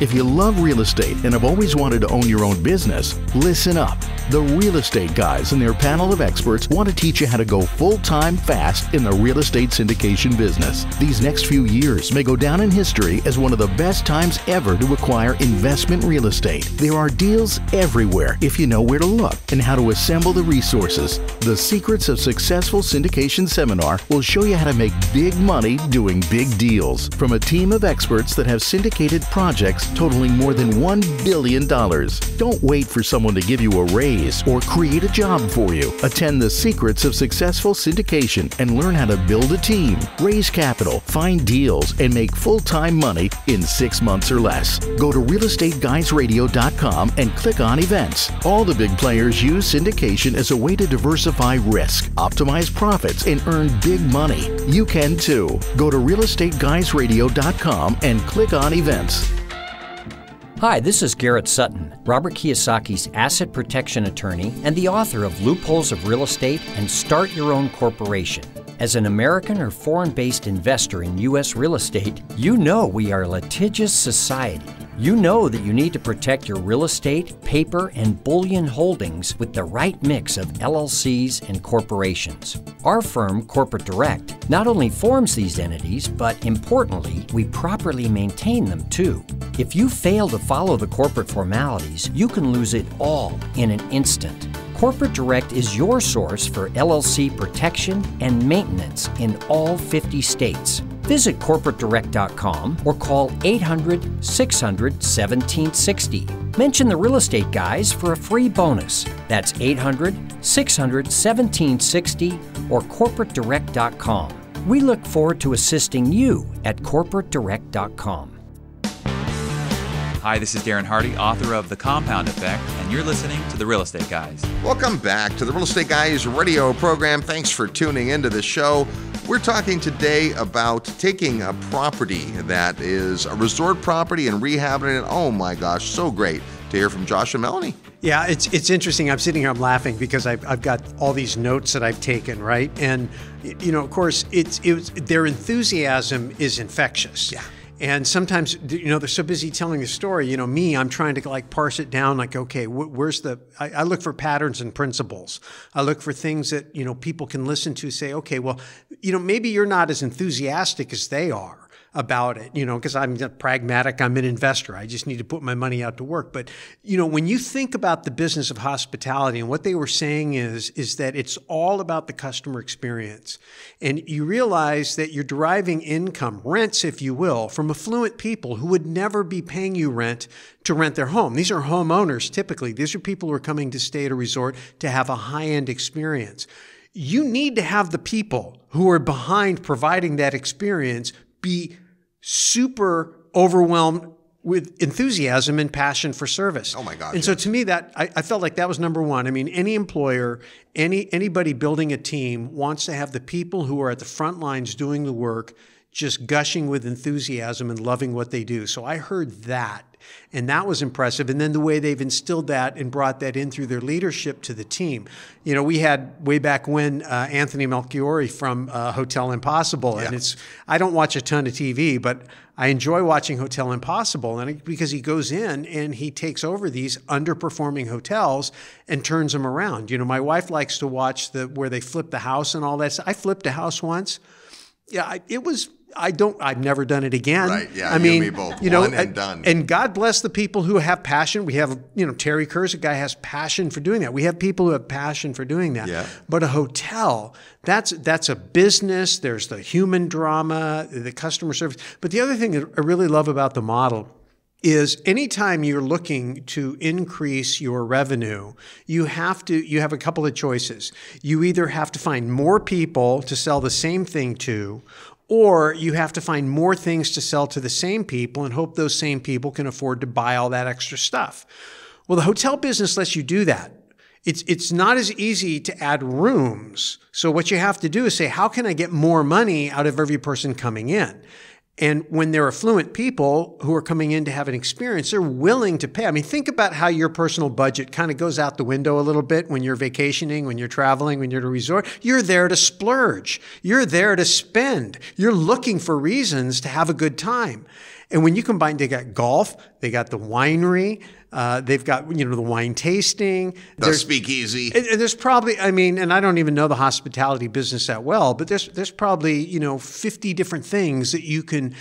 If you love real estate and have always wanted to own your own business, listen up. The Real Estate Guys and their panel of experts want to teach you how to go full-time fast in the real estate syndication business. These next few years may go down in history as one of the best times ever to acquire investment real estate. There are deals everywhere if you know where to look and how to assemble the resources. The Secrets of Successful Syndication seminar will show you how to make big money doing big deals from a team of experts that have syndicated projects totaling more than $1 billion. Don't wait for someone to give you a raise or create a job for you. Attend the Secrets of Successful Syndication and learn how to build a team, raise capital, find deals, and make full-time money in 6 months or less. Go to realestateguysradio.com and click on events. All the big players use syndication as a way to diversify risk, optimize profits, and earn big money. You can too. Go to realestateguysradio.com and click on events. Hi, this is Garrett Sutton, Robert Kiyosaki's asset protection attorney and the author of Loopholes of Real Estate and Start Your Own Corporation. As an American or foreign-based investor in U.S. real estate, you know we are a litigious society. You know that you need to protect your real estate, paper, and bullion holdings with the right mix of LLCs and corporations. Our firm, Corporate Direct, not only forms these entities, but importantly, we properly maintain them too. If you fail to follow the corporate formalities, you can lose it all in an instant. Corporate Direct is your source for LLC protection and maintenance in all 50 states. Visit corporatedirect.com or call 800-600-1760. Mention the Real Estate Guys for a free bonus. That's 800-600-1760 or corporatedirect.com. We look forward to assisting you at corporatedirect.com. Hi, this is Darren Hardy, author of The Compound Effect, and you're listening to The Real Estate Guys. Welcome back to the Real Estate Guys radio program. Thanks for tuning into the show. We're talking today about taking a property that is a resort property and rehabbing it. Oh my gosh, so great to hear from Josh and Melanie. Yeah, it's interesting. I'm sitting here, I'm laughing because I've got all these notes that I've taken, right? And, you know, of course, their enthusiasm is infectious. Yeah. And sometimes, you know, they're so busy telling the story. You know, I'm trying to like parse it down. Like, okay, I look for patterns and principles. I look for things that, you know, people can listen to, say, okay, well, you know, maybe you're not as enthusiastic as they are about it, you know, because I'm pragmatic, I'm an investor. I just need to put my money out to work. But, you know, when you think about the business of hospitality, and what they were saying is that it's all about the customer experience. And you realize that you're deriving income, rents, if you will, from affluent people who would never be paying you rent to rent their home. These are homeowners, typically. These are people who are coming to stay at a resort to have a high-end experience. You need to have the people who are behind providing that experience be super overwhelmed with enthusiasm and passion for service. Oh my gosh. And so to me, that I felt like that was number one. I mean, any employer, anybody building a team wants to have the people who are at the front lines doing the work just gushing with enthusiasm and loving what they do. So I heard that, and that was impressive. And then the way they've instilled that and brought that in through their leadership to the team. You know, we had way back when Anthony Melchiori from Hotel Impossible, and I don't watch a ton of TV, but I enjoy watching Hotel Impossible, and because he goes in and he takes over these underperforming hotels and turns them around. You know, my wife likes to watch where they flip the house and all that. I flipped a house once. Yeah, I've never done it again. Right, yeah, I mean, you and me both. You know, One and done. And God bless the people who have passion. We have, you know, Terry Kerr's a guy who has passion for doing that. We have people who have passion for doing that. Yeah. But a hotel, that's a business. There's the human drama, the customer service. But the other thing that I really love about the model is anytime you're looking to increase your revenue, you have a couple of choices. You either have to find more people to sell the same thing to, or you have to find more things to sell to the same people and hope those same people can afford to buy all that extra stuff. Well, the hotel business lets you do that. It's not as easy to add rooms. So what you have to do is say, how can I get more money out of every person coming in? And when they're affluent people who are coming in to have an experience, they're willing to pay. I mean, think about how your personal budget kind of goes out the window a little bit when you're vacationing, when you're traveling, when you're at a resort. You're there to splurge. You're there to spend. You're looking for reasons to have a good time. And when you combine, they got golf, they got the winery, they've got, you know, the wine tasting. The speakeasy. There's probably, I mean, and I don't even know the hospitality business that well, but there's probably, you know, 50 different things that you can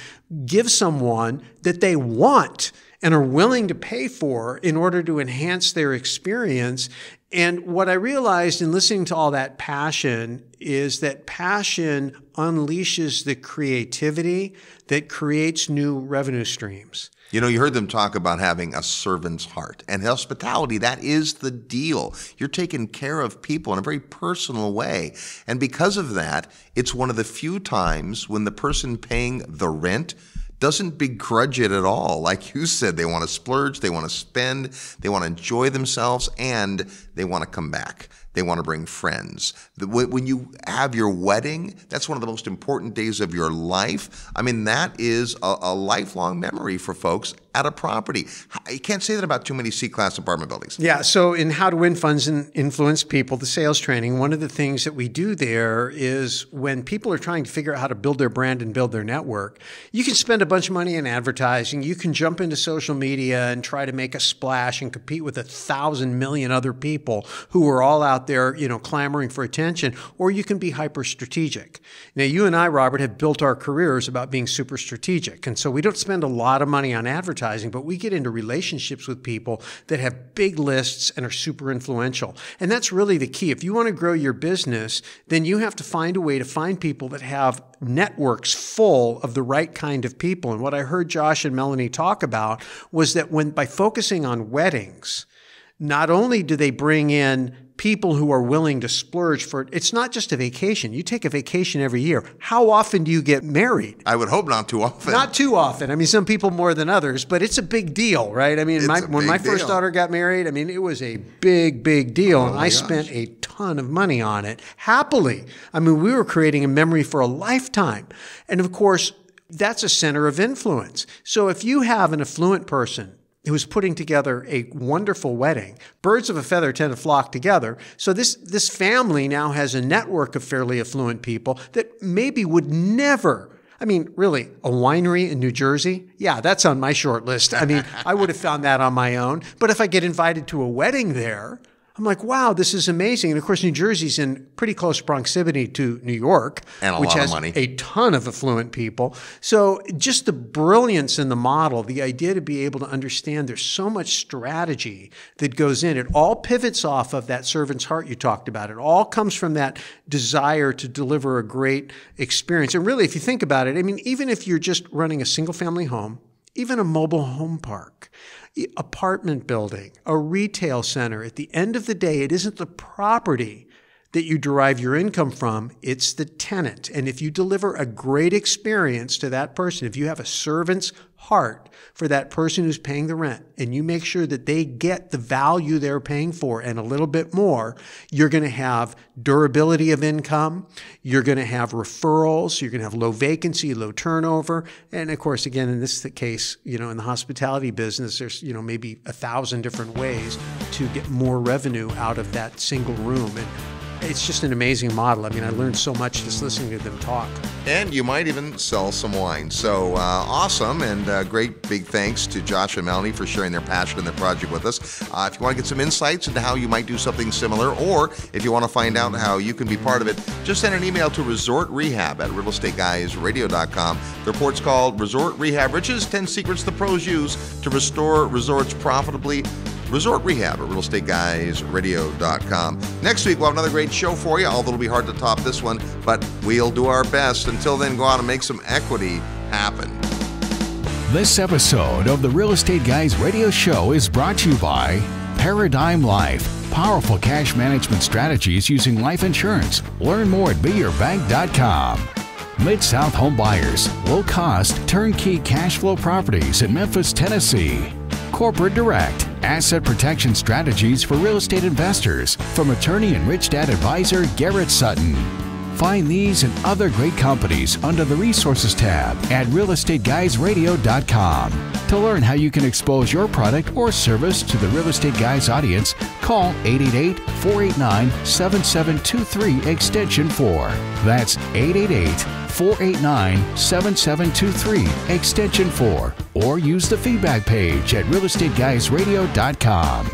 give someone that they want and are willing to pay for in order to enhance their experience. And what I realized in listening to all that passion is that passion unleashes the creativity that creates new revenue streams. You know, you heard them talk about having a servant's heart. And hospitality, that is the deal. You're taking care of people in a very personal way. And because of that, it's one of the few times when the person paying the rent doesn't begrudge it at all. Like you said, they want to splurge, they want to spend, they want to enjoy themselves, and they want to come back. They want to bring friends. When you have your wedding, that's one of the most important days of your life. I mean, that is a lifelong memory for folks. at a property. You can't say that about too many C-class apartment buildings. Yeah, so in How to Win Funds and Influence People, the sales training, one of the things that we do there is when people are trying to figure out how to build their brand and build their network, you can spend a bunch of money in advertising, you can jump into social media and try to make a splash and compete with 1,000 million other people who are all out there, clamoring for attention, or you can be hyper strategic. Now, you and I, Robert, have built our careers about being super strategic, and so we don't spend a lot of money on advertising, but we get into relationships with people that have big lists and are super influential. And that's really the key. If you want to grow your business, then you have to find a way to find people that have networks full of the right kind of people. And what I heard Josh and Melanie talk about was that by focusing on weddings, not only do they bring in people who are willing to splurge for it. It's not just a vacation. You take a vacation every year. How often do you get married? I would hope not too often. Not too often. I mean, some people more than others, but it's a big deal, right? I mean, when my first daughter got married, I mean, it was a big, big deal. And I spent a ton of money on it, happily. I mean, we were creating a memory for a lifetime. And of course, that's a center of influence. So if you have an affluent person who was putting together a wonderful wedding, birds of a feather tend to flock together. So this family now has a network of fairly affluent people that maybe would never, I mean, really, a winery in New Jersey? Yeah, that's on my short list. I mean, I would have found that on my own. But if I get invited to a wedding there, I'm like, wow, this is amazing. And of course, New Jersey's in pretty close proximity to New York, and which has money. A ton of affluent people. So just the brilliance in the model, the idea to be able to understand there's so much strategy that goes in. It all pivots off of that servant's heart you talked about. It all comes from that desire to deliver a great experience. And really, if you think about it, I mean, even if you're just running a single family home, even a mobile home park, apartment building, a retail center, at the end of the day, it isn't the property that you derive your income from, it's the tenant. And if you deliver a great experience to that person, if you have a servant's heart for that person who's paying the rent, and you make sure that they get the value they're paying for and a little bit more, you're going to have durability of income, you're going to have referrals, you're going to have low vacancy, low turnover. And of course, again, in this case, in the hospitality business, there's, maybe 1,000 different ways to get more revenue out of that single room. And it's just an amazing model. I mean, I learned so much just listening to them talk. And you might even sell some wine. So awesome, and great big thanks to Josh and Melanie for sharing their passion and their project with us. If you want to get some insights into how you might do something similar, or if you want to find out how you can be part of it, just send an email to resortrehab@realestateguysradio.com. The report's called Resort Rehab Riches, 10 Secrets the Pros Use to Restore Resorts Profitably. Resort Rehab at realeestateguysradio.com. Next week, we'll have another great show for you, although it'll be hard to top this one, but we'll do our best. Until then, go out and make some equity happen. This episode of the Real Estate Guys radio show is brought to you by Paradigm Life. Powerful cash management strategies using life insurance. Learn more at beyourbank.com. Mid-South Home Buyers. Low-cost, turnkey cash flow properties in Memphis, Tennessee. Corporate Direct, asset protection strategies for real estate investors from attorney and Rich Dad advisor Garrett Sutton. Find these and other great companies under the Resources tab at realeestateguysradio.com. To learn how you can expose your product or service to the Real Estate Guys audience, call 888-489-7723 extension 4. That's 888-489-7723 extension 4, or use the feedback page at realeestateguysradio.com.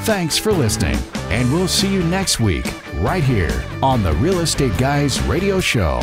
Thanks for listening, and we'll see you next week right here on the Real Estate Guys radio show.